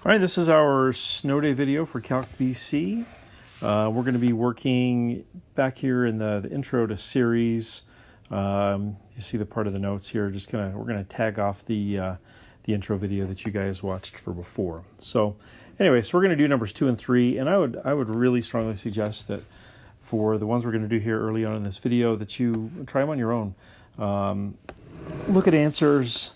All right, this is our snow day video for Calc BC. We're going to be working back here in the intro to series. You see the part of the notes here. We're going to tag off the intro video that you guys watched for before. So anyway, so we're going to do numbers 2 and 3, and I would really strongly suggest that for the ones we're going to do here early on in this video that you try them on your own. Look at answers.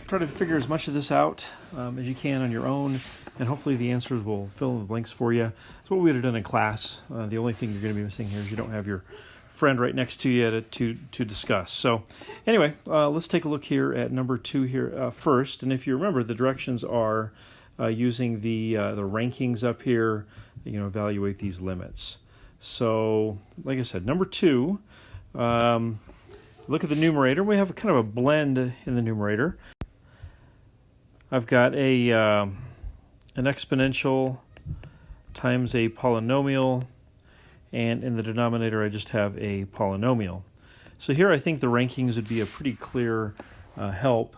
Try to figure as much of this out as you can on your own, and hopefully the answers will fill in the blanks for you. That's what we would have done in class. The only thing you're going to be missing here is you don't have your friend right next to you to discuss. So anyway, let's take a look here at number 2 here first. And if you remember, the directions are using the rankings up here, evaluate these limits. So like I said, number 2, look at the numerator. We have kind of a blend in the numerator. I've got an exponential times a polynomial, and in the denominator I just have a polynomial. So here I think the rankings would be a pretty clear help.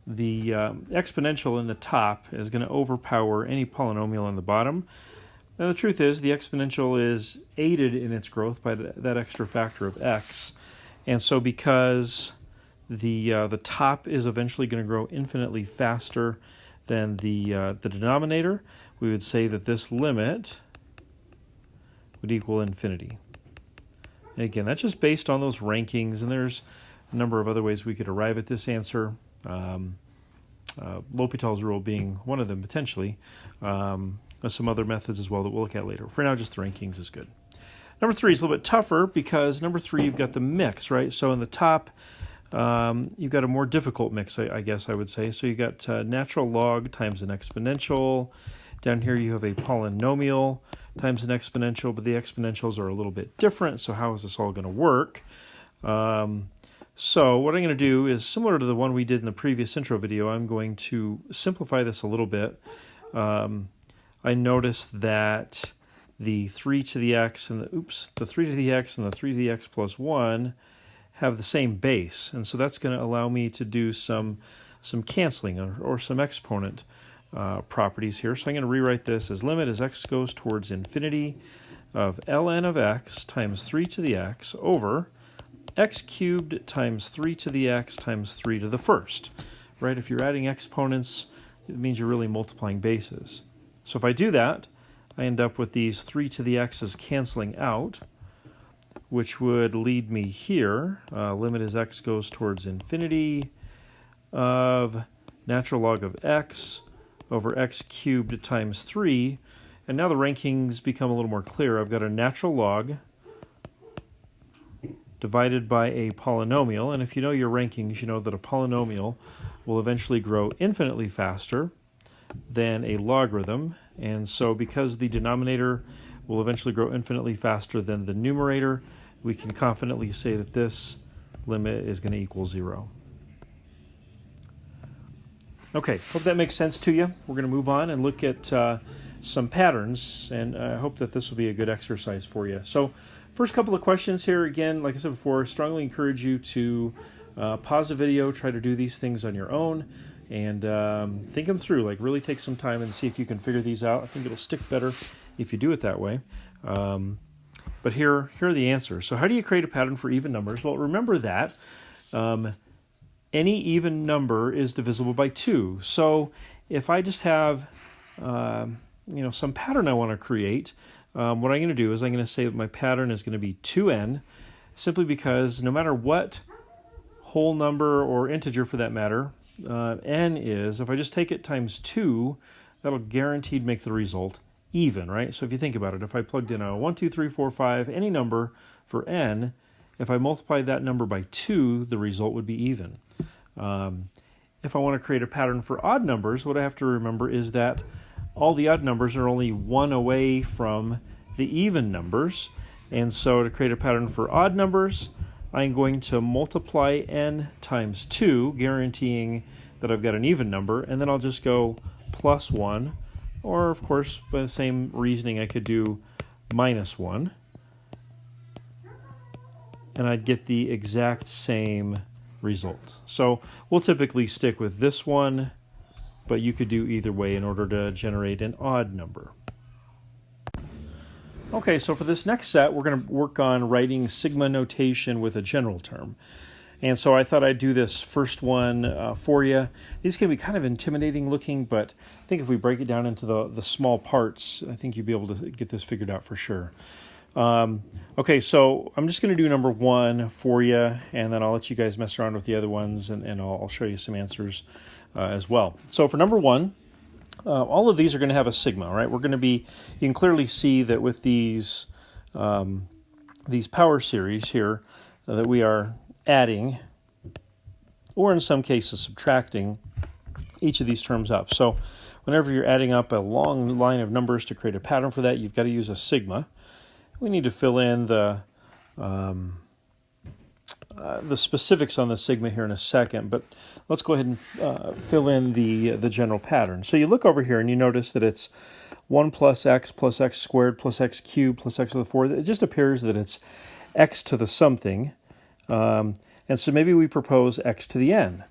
The exponential in the top is going to overpower any polynomial in the bottom. Now the truth is the exponential is aided in its growth by that extra factor of x, and so because the top is eventually going to grow infinitely faster than the denominator, we would say that this limit would equal infinity. And again, that's just based on those rankings, and there's a number of other ways we could arrive at this answer. L'Hopital's rule being one of them potentially. Some other methods as well that we'll look at later. For now, just the rankings is good. Number 3 is a little bit tougher because number 3 you've got the mix, right? So in the top, you've got a more difficult mix, I guess I would say. So you've got natural log times an exponential. Down here you have a polynomial times an exponential, but the exponentials are a little bit different, so how is this all going to work? So what I'm going to do is similar to the one we did in the previous intro video. I'm going to simplify this a little bit. I noticed that the 3 to the x and the 3 to the x and the 3 to the x plus 1 have the same base, and so that's going to allow me to do some canceling or some exponent properties here. So I'm going to rewrite this as limit as x goes towards infinity of ln of x times 3 to the x over x cubed times 3 to the x times 3 to the first. Right? If you're adding exponents, it means you're really multiplying bases. So if I do that, I end up with these 3 to the x's canceling out, which would lead me here, limit as x goes towards infinity of natural log of x over x cubed times 3. And now the rankings become a little more clear. I've got a natural log divided by a polynomial. And if you know your rankings, you know that a polynomial will eventually grow infinitely faster than a logarithm. And so because the denominator will eventually grow infinitely faster than the numerator, we can confidently say that this limit is going to equal 0. Okay, hope that makes sense to you. We're going to move on and look at some patterns, and I hope that this will be a good exercise for you. So first couple of questions here, again, like I said before, strongly encourage you to pause the video, try to do these things on your own, and think them through. Like really take some time and see if you can figure these out. I think it'll stick better if you do it that way. But here are the answers. So how do you create a pattern for even numbers? Well, remember that any even number is divisible by 2. So if I just have some pattern I want to create, what I'm going to do is I'm going to say that my pattern is going to be 2n, simply because no matter what whole number or integer for that matter n is, if I just take it times 2, that'll guaranteed make the result even, right? So if you think about it, if I plugged in a 1, 2, 3, 4, 5, any number for n, if I multiplied that number by 2, the result would be even. If I want to create a pattern for odd numbers, what I have to remember is that all the odd numbers are only 1 away from the even numbers. And so to create a pattern for odd numbers, I'm going to multiply n times 2, guaranteeing that I've got an even number, and then I'll just go plus 1. Or, of course, by the same reasoning, I could do minus 1. And I'd get the exact same result. So we'll typically stick with this one but you could do either way in order to generate an odd number. Okay, so for this next set, we're going to work on writing sigma notation with a general term. And so I thought I'd do this first one for you. These can be kind of intimidating looking, but I think if we break it down into the small parts, I think you'll be able to get this figured out for sure. Okay, so I'm just going to do number one for you, and then I'll let you guys mess around with the other ones, and I'll show you some answers as well. So for number one, all of these are going to have a sigma, right? We're going to be, you can clearly see that with these power series here that we are adding, or in some cases subtracting, each of these terms up. So whenever you're adding up a long line of numbers to create a pattern for that, you've got to use a sigma. We need to fill in the specifics on the sigma here in a second, but let's go ahead and fill in the general pattern. So you look over here and you notice that it's 1 plus x squared plus x cubed plus x to the 4th. It just appears that it's x to the something. And so maybe we propose x to the n.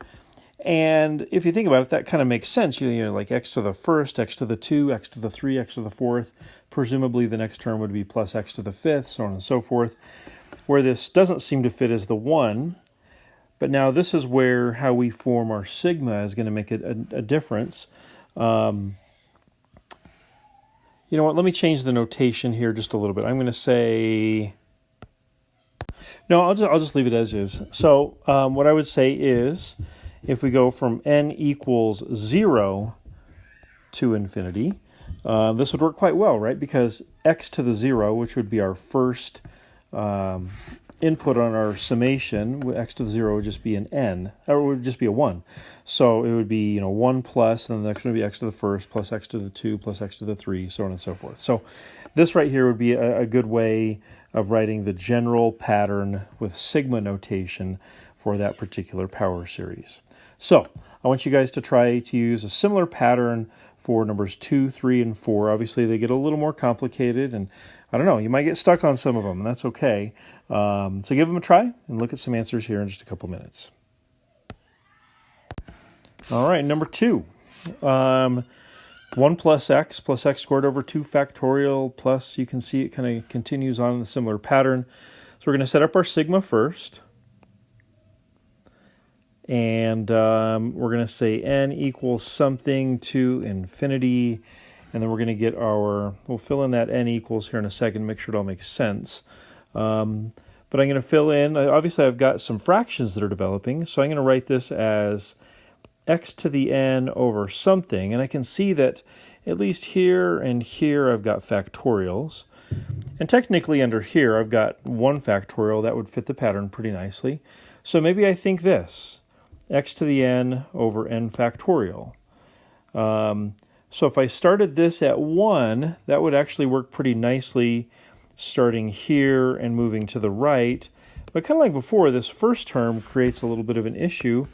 And if you think about it, that kind of makes sense. You know, like x to the 1st, x to the 2, x to the 3, x to the 4th. Presumably the next term would be plus x to the 5th, so on and so forth. Where this doesn't seem to fit is the 1. But now this is where how we form our sigma is going to make a difference. You know what, let me change the notation here just a little bit. I'm going to say... No, I'll just leave it as is. So what I would say is, if we go from n equals 0 to infinity, this would work quite well, right? Because x to the 0, which would be our first input on our summation, x to the 0 would just be an n, or it would just be a 1. So it would be 1 plus, and the next one would be x to the 1st, plus x to the 2, plus x to the 3, so on and so forth. So this right here would be a good way of writing the general pattern with sigma notation for that particular power series. So I want you guys to try to use a similar pattern for numbers 2, 3, and 4. Obviously, they get a little more complicated, and I don't know, you might get stuck on some of them, and that's okay. So give them a try and look at some answers here in just a couple minutes. All right, number 2. 1 plus x squared over 2 factorial plus, you can see it kind of continues on in a similar pattern. So we're going to set up our sigma first. And we're going to say n equals something to infinity. And then we're going to get we'll fill in that n equals here in a second, make sure it all makes sense. But I'm going to fill in, obviously I've got some fractions that are developing, so I'm going to write this as x to the n over something, and I can see that at least here and here I've got factorials, and technically under here I've got 1 factorial. That would fit the pattern pretty nicely. So maybe I think this, x to the n over n factorial. So if I started this at 1, that would actually work pretty nicely starting here and moving to the right. But kind of like before, this first term creates a little bit of an issue,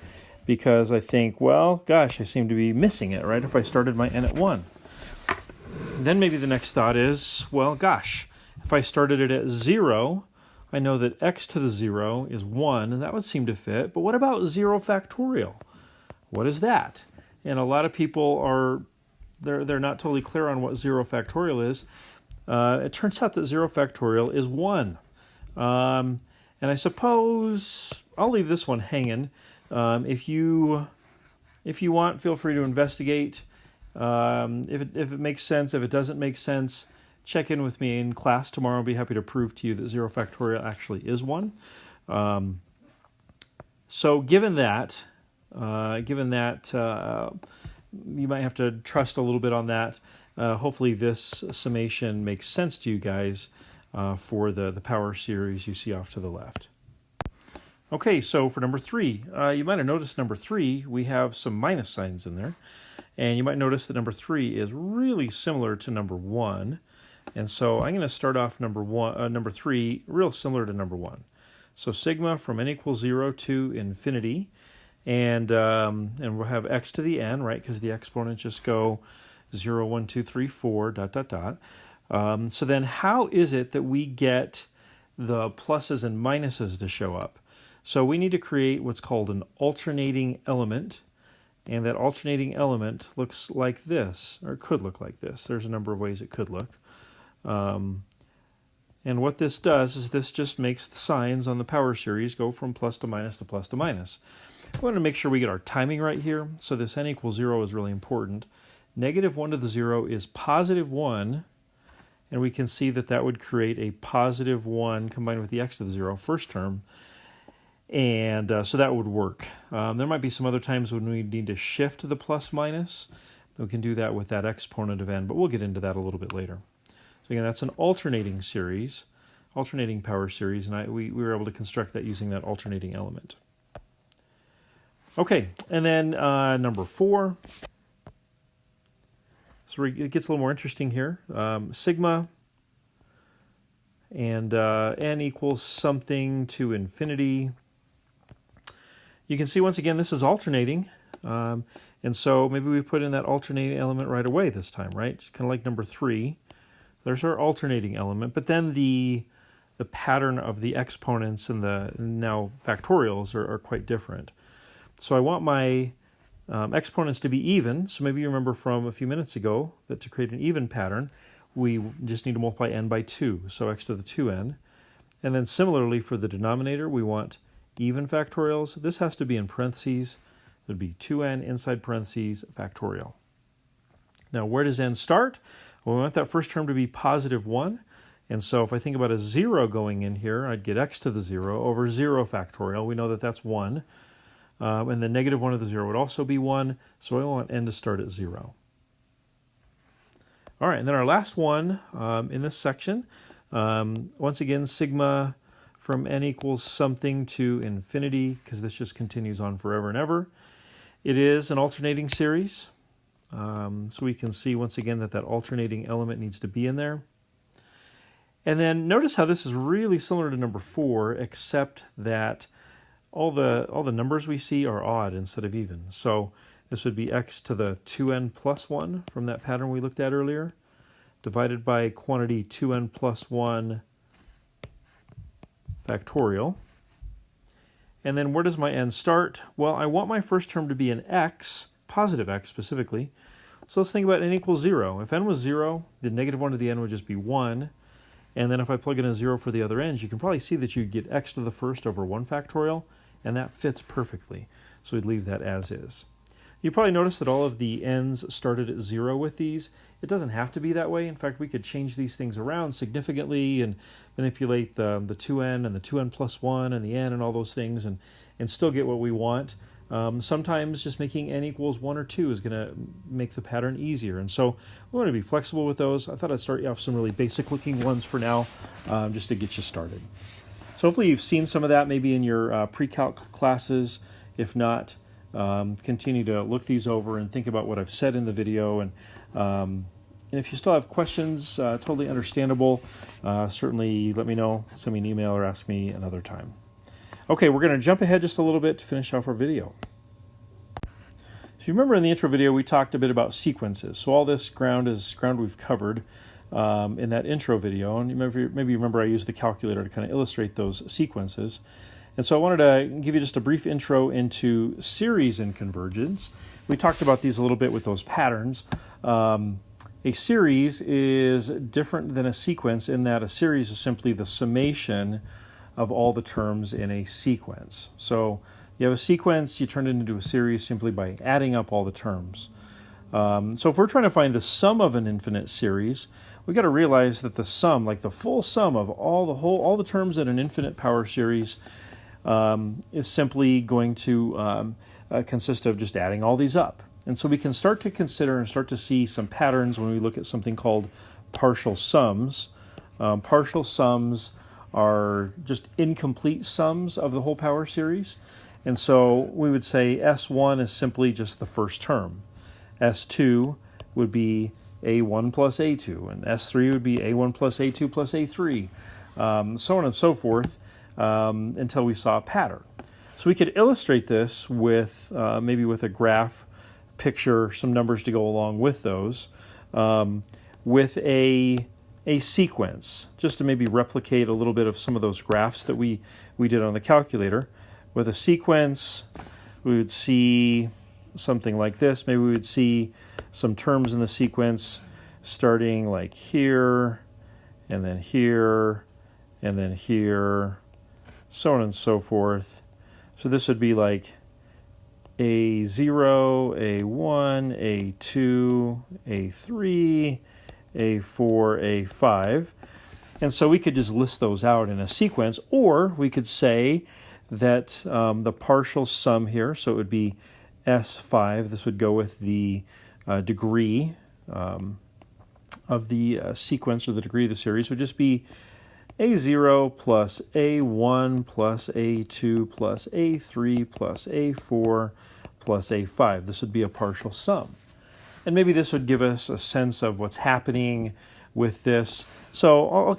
because I think, well, gosh, I seem to be missing it, right, if I started my n at 1. Then maybe the next thought is, well, gosh, if I started it at 0, I know that x to the 0 is 1, and that would seem to fit. But what about 0 factorial? What is that? And a lot of people they're not totally clear on what 0 factorial is. It turns out that 0 factorial is 1. And I suppose I'll leave this one hanging. If you want, feel free to investigate. If it makes sense, if it doesn't make sense, check in with me in class tomorrow. I'll be happy to prove to you that 0 factorial actually is 1. So given that, you might have to trust a little bit on that. Hopefully this summation makes sense to you guys for the power series you see off to the left. Okay, so for number 3, you might have noticed number 3, we have some minus signs in there. And you might notice that number 3 is really similar to number 1. And so I'm going to start off number 3 real similar to number 1. So sigma from n equals 0 to infinity. And we'll have x to the n, right, because the exponents just go 0, 1, 2, 3, 4, ... So then how is it that we get the pluses and minuses to show up? So we need to create what's called an alternating element. And that alternating element looks like this, or could look like this. There's a number of ways it could look. And what this does is this just makes the signs on the power series go from plus to minus to plus to minus. We want to make sure we get our timing right here. So this n equals 0 is really important. Negative 1 to the 0 is positive 1. And we can see that that would create a positive 1 combined with the x to the 0 first term. And so that would work. There might be some other times when we need to shift the plus minus. We can do that with that exponent of n, but we'll get into that a little bit later. So again, that's an alternating series, alternating power series, and we were able to construct that using that alternating element. Okay, and then number 4. So it gets a little more interesting here. Sigma and n equals something to infinity. You can see once again this is alternating, and so maybe we put in that alternating element right away this time, right? It's kind of like number 3. There's our alternating element, but then the pattern of the exponents and the now factorials are quite different. So I want my exponents to be even. So maybe you remember from a few minutes ago that to create an even pattern, we just need to multiply n by 2, so x to the 2n. And then similarly for the denominator, we want even factorials. This has to be in parentheses. It would be 2n inside parentheses factorial. Now, where does n start? Well, we want that first term to be positive 1. And so if I think about a 0 going in here, I'd get x to the 0 over 0 factorial. We know that that's 1. And then negative 1 to the 0 would also be 1. So I want n to start at 0. All right, and then our last one in this section, once again, sigma from n equals something to infinity, because this just continues on forever and ever. It is an alternating series. So we can see once again that alternating element needs to be in there. And then notice how this is really similar to number 4, except that all the numbers we see are odd instead of even. So this would be x to the 2n plus 1 from that pattern we looked at earlier, divided by quantity 2n plus 1 factorial. And then where does my n start? Well, I want my first term to be an x, positive x specifically. So let's think about n equals 0. If n was 0, the negative 1 to the n would just be 1. And then if I plug in a 0 for the other ends, you can probably see that you'd get x to the first over 1 factorial, and that fits perfectly. So we'd leave that as is. You probably noticed that all of the n's started at 0 with these. It doesn't have to be that way. In fact, we could change these things around significantly and manipulate the 2n and the 2n plus 1 and the n and all those things and still get what we want. Sometimes just making n equals 1 or 2 is going to make the pattern easier. And so we want to be flexible with those. I thought I'd start you off some really basic looking ones for now, just to get you started. So hopefully you've seen some of that maybe in your pre-calc classes. If not, continue to look these over and think about what I've said in the video. And if you still have questions, totally understandable. Certainly let me know, send me an email or ask me another time. Okay, we're going to jump ahead just a little bit to finish off our video. So you remember in the intro video we talked a bit about sequences. So all this ground is ground we've covered in that intro video. And maybe you remember I used the calculator to kind of illustrate those sequences. And so I wanted to give you just a brief intro into series and convergence. We talked about these a little bit with those patterns. A series is different than a sequence in that a series is simply the summation of all the terms in a sequence. So you have a sequence, you turn it into a series simply by adding up all the terms. So if we're trying to find the sum of an infinite series, we've got to realize that the sum, like the full sum of all the terms in an infinite power series, is simply going to consist of just adding all these up. And so we can start to consider and start to see some patterns when we look at something called partial sums. Partial sums are just incomplete sums of the whole power series. And so we would say S1 is simply just the first term. S2 would be A1 plus A2, and S3 would be A1 plus A2 plus A3, so on and so forth, until we saw a pattern. So we could illustrate this with maybe with a graph, picture, some numbers to go along with those, with a sequence, just to maybe replicate a little bit of some of those graphs that we did on the calculator. With a sequence, we would see something like this. Maybe we would see some terms in the sequence starting like here, and then here, and then here, so on and so forth. So this would be like A0, A1, A2, A3, A4, A5. And so we could just list those out in a sequence, or we could say that the partial sum here, so it would be S5, this would go with the degree of the sequence, or the degree of the series, would just be A0 plus A1 plus A2 plus A3 plus A4 plus A5. This would be a partial sum. And maybe this would give us a sense of what's happening with this. So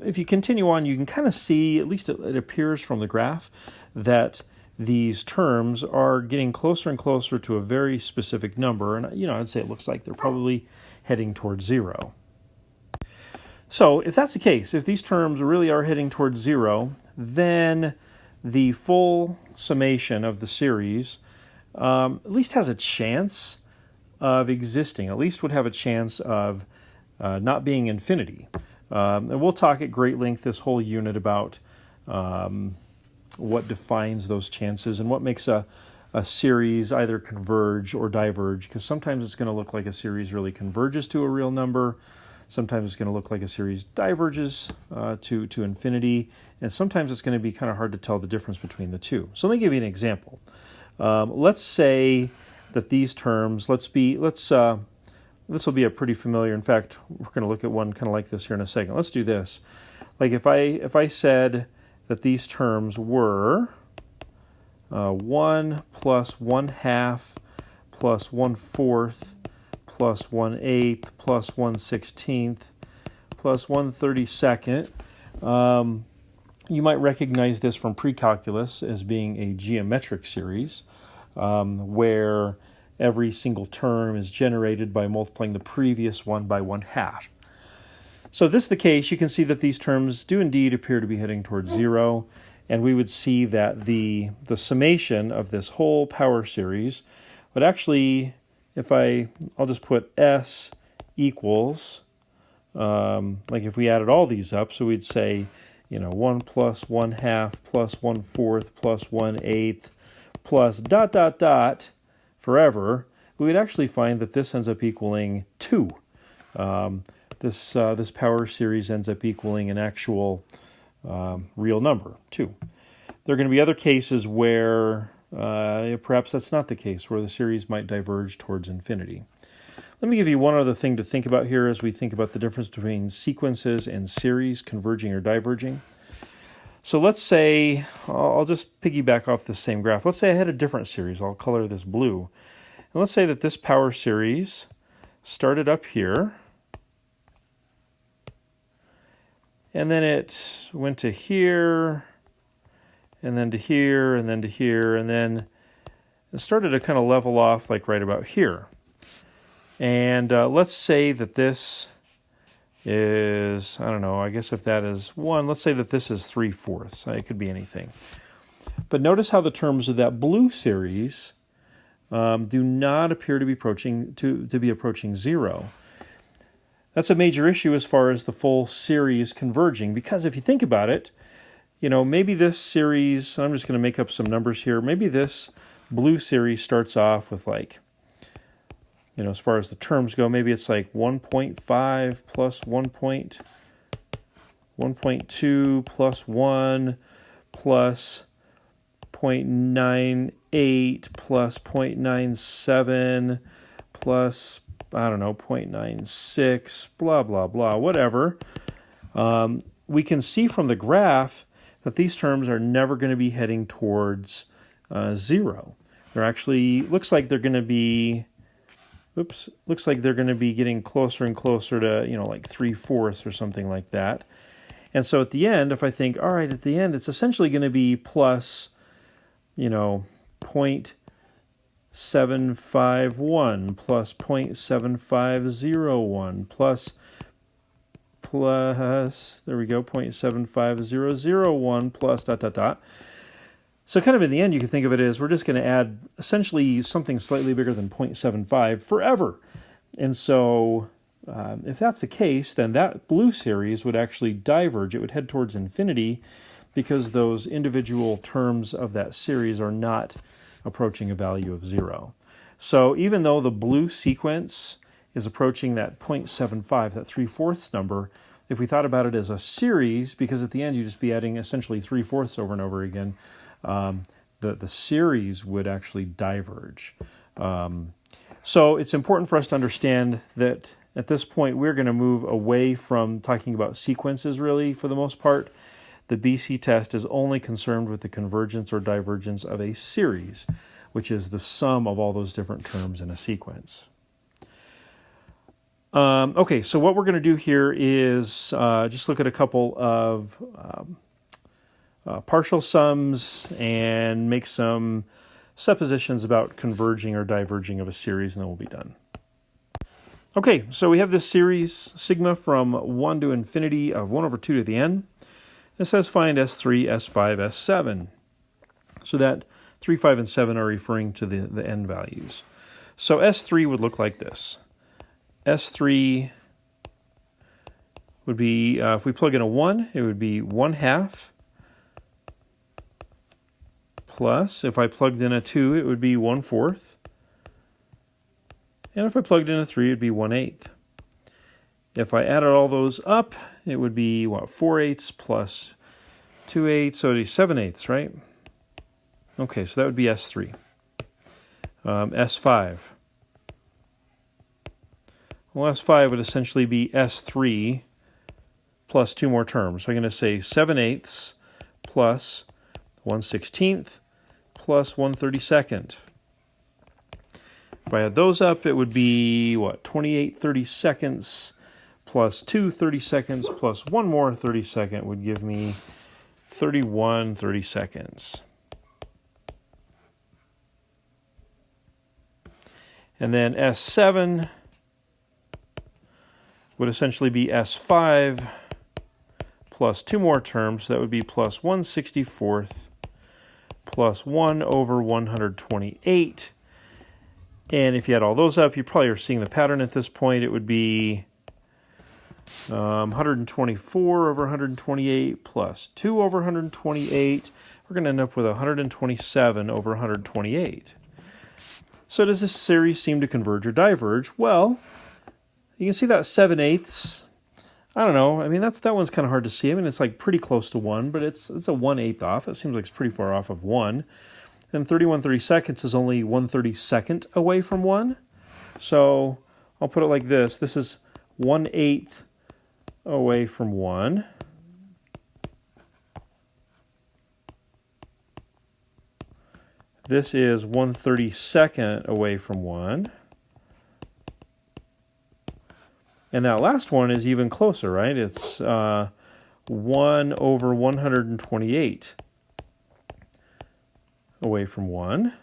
if you continue on, you can kind of see, at least it appears from the graph, that these terms are getting closer and closer to a very specific number. And, I'd say it looks like they're probably heading towards 0. So if that's the case, if these terms really are heading towards 0, then the full summation of the series at least has a chance of existing, at least would have a chance of not being infinity. And we'll talk at great length this whole unit about what defines those chances and what makes a series either converge or diverge, because sometimes it's going to look like a series really converges to a real number, sometimes it's going to look like a series diverges to infinity, and sometimes it's going to be kind of hard to tell the difference between the two. So let me give you an example. Let's say that these terms, this will be a pretty familiar, in fact, we're going to look at one kind of like this here in a second. Let's do this. Like if I said that these terms were 1 plus 1/2 plus 1/4 plus 1/8 plus 1/16 plus 1/32, you might recognize this from pre-calculus as being a geometric series, where every single term is generated by multiplying the previous one by 1/2. So if this is the case, you can see that these terms do indeed appear to be heading towards 0, and we would see that the summation of this whole power series would actually, I'll just put S equals, like if we added all these up, so we'd say, 1 plus 1/2 plus 1/4 plus 1/8 plus ... forever, we would actually find that this ends up equaling 2. This power series ends up equaling an actual real number, 2. There are going to be other cases where perhaps that's not the case, where the series might diverge towards infinity. Let me give you one other thing to think about here as we think about the difference between sequences and series, converging or diverging. So let's say, I'll just piggyback off this same graph. Let's say I had a different series. I'll color this blue. And let's say that this power series started up here, and then it went to here, and then to here, and then to here, and then it started to kind of level off like right about here. And let's say that this is, I don't know, I guess if that is 1, let's say that this is 3/4. It could be anything. But notice how the terms of that blue series do not appear to be approaching 0. That's a major issue as far as the full series converging, because if you think about it, maybe this series, I'm just going to make up some numbers here, maybe this blue series starts off with like, as far as the terms go, maybe it's like 1.5 plus 1.2 plus 1 plus 0.98 plus 0.97 plus, I don't know, 0.96, blah, blah, blah, whatever. We can see from the graph that these terms are never going to be heading towards 0. They're actually, looks like they're going to be getting closer and closer to, like 3/4 or something like that. And so at the end, if I think, all right, at the end, it's essentially going to be plus, 0.751 plus 0.7501 plus, there we go, 0.75001 plus ... So kind of in the end, you can think of it as we're just going to add essentially something slightly bigger than 0.75 forever. And so if that's the case, then that blue series would actually diverge. It would head towards infinity because those individual terms of that series are not approaching a value of 0. So even though the blue sequence is approaching that 0.75, that 3/4 number, if we thought about it as a series, because at the end you'd just be adding essentially 3/4 over and over again, the series would actually diverge. So it's important for us to understand that at this point we're going to move away from talking about sequences really for the most part. The BC test is only concerned with the convergence or divergence of a series, which is the sum of all those different terms in a sequence. Okay, so what we're going to do here is just look at a couple of partial sums and make some suppositions about converging or diverging of a series, and then we'll be done. Okay, so we have this series, sigma from 1 to infinity of 1 over 2 to the n. It says find S3, S5, S7. So that 3, 5, and 7 are referring to the n values. So S3 would look like this. S3 would be, if we plug in a 1, it would be 1/2 plus, if I plugged in a 2, it would be 1/4. And if I plugged in a 3, it would be 1/8. If I added all those up, it would be, 4/8 plus 2/8, so it would be 7/8, right? Okay, so that would be S3. S5. Well, S5 would essentially be S3 plus 2 more terms. So I'm going to say 7/8 plus 1/16 plus 1/32. If I add those up, it would be, 28 32nds plus 2 32nds plus 1 more 32nd would give me 31 32nds. And then S7 would essentially be S5 plus 2 more terms. So that would be plus 1/64 plus 1 over 128. And if you add all those up, you probably are seeing the pattern at this point. It would be 124 over 128 plus 2 over 128. We're going to end up with 127 over 128. So does this series seem to converge or diverge? Well, you can see that 7/8. I don't know. I mean, that one's kind of hard to see. I mean, it's like pretty close to 1, but it's a 1/8 off. It seems like it's pretty far off of 1. And 31 32nds is only 1/32nd away from 1. So I'll put it like this. This is 1/8 away from 1. This is 1/32nd away from 1. And that last one is even closer, right? It's 1 over 128 away from 1.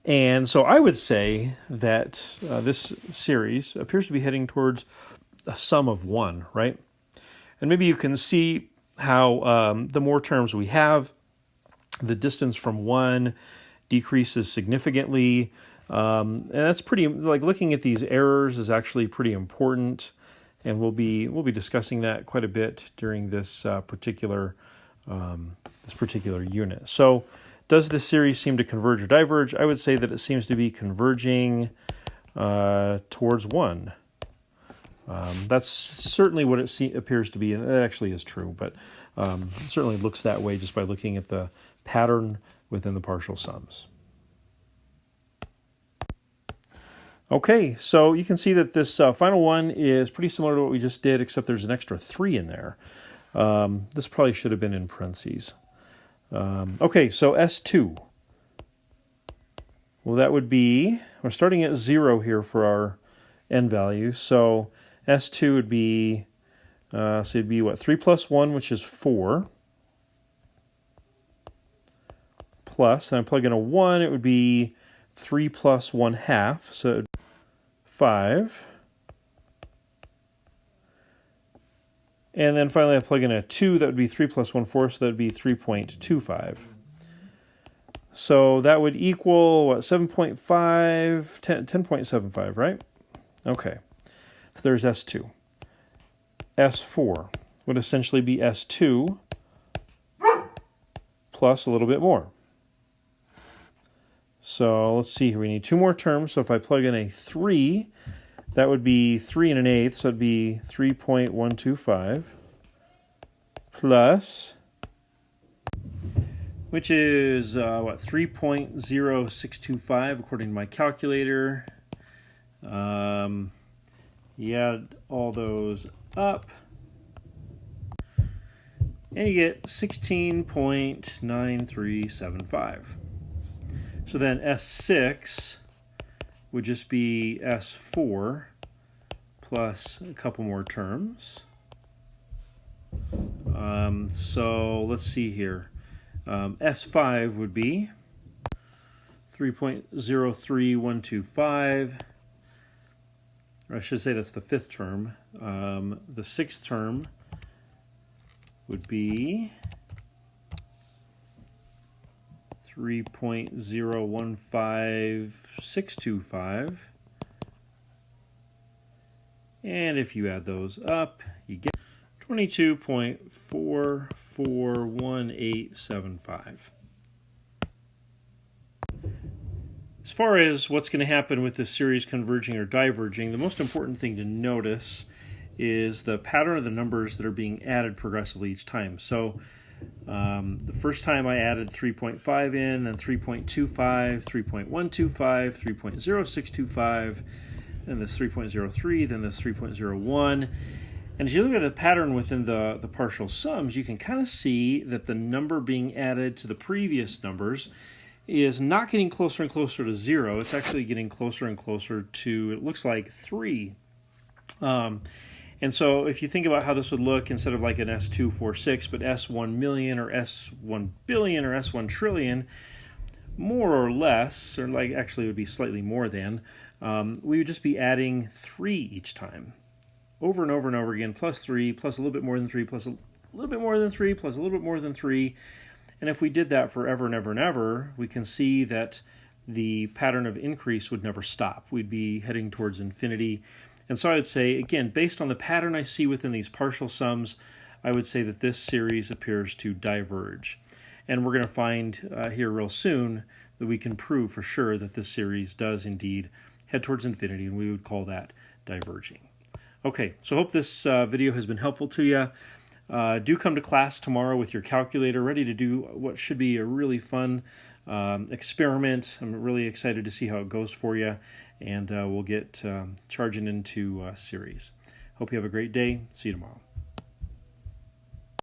And so I would say that this series appears to be heading towards a sum of 1, right? And maybe you can see how the more terms we have, the distance from 1 decreases significantly. And that's pretty, like, looking at these errors is actually pretty important. And we'll be discussing that quite a bit during this particular unit. So, does this series seem to converge or diverge? I would say that it seems to be converging towards 1. That's certainly what it appears to be, and it actually is true, but it certainly looks that way just by looking at the pattern within the partial sums. Okay, so you can see that this final one is pretty similar to what we just did, except there's an extra 3 in there. This probably should have been in parentheses. Okay, so S2. Well, that would be, we're starting at 0 here for our n values. So S2 would be, so it'd be 3 plus 1, which is 4. Plus, and I plug in a 1, it would be 3 plus 1/2, so it would be 5. And then finally I plug in a 2, that would be 3 plus 1/4, so that would be 3.25. So that would equal, what, 7.5, 10.75, right? Okay, so there's S2. S4 would essentially be S2 plus a little bit more. So let's see here, we need 2 more terms. So if I plug in a 3, that would be 3 1/8, so it'd be 3.125 plus, which is, what, 3.0625 according to my calculator. You add all those up, and you get 16.9375. So then S6 would just be S4 plus a couple more terms. So let's see here. S5 would be 3.03125. Or I should say that's the 5th term. The 6th term would be 3.015625. And if you add those up, you get 22.441875. As far as what's going to happen with this series converging or diverging, the most important thing to notice is the pattern of the numbers that are being added progressively each time. So the first time I added 3.5 in, then 3.25, 3.125, 3.0625, then this 3.03, then this 3.01. And as you look at the pattern within the partial sums, you can kind of see that the number being added to the previous numbers is not getting closer and closer to 0. It's actually getting closer and closer to, it looks like, 3. And so if you think about how this would look, instead of like an S246, but S1 million or S1 billion or S1 trillion, more or less, or like actually it would be slightly more than, we would just be adding 3 each time. Over and over and over again, plus 3, plus a little bit more than 3, plus a little bit more than 3, plus a little bit more than 3. And if we did that forever and ever and ever, we can see that the pattern of increase would never stop. We'd be heading towards infinity. And so I would say, again, based on the pattern I see within these partial sums, I would say that this series appears to diverge. And we're going to find here real soon that we can prove for sure that this series does indeed head towards infinity, and we would call that diverging. Okay, so I hope this video has been helpful to you. Do come to class tomorrow with your calculator ready to do what should be a really fun experiment. I'm really excited to see how it goes for you, and we'll get charging into series. Hope you have a great day. See you tomorrow.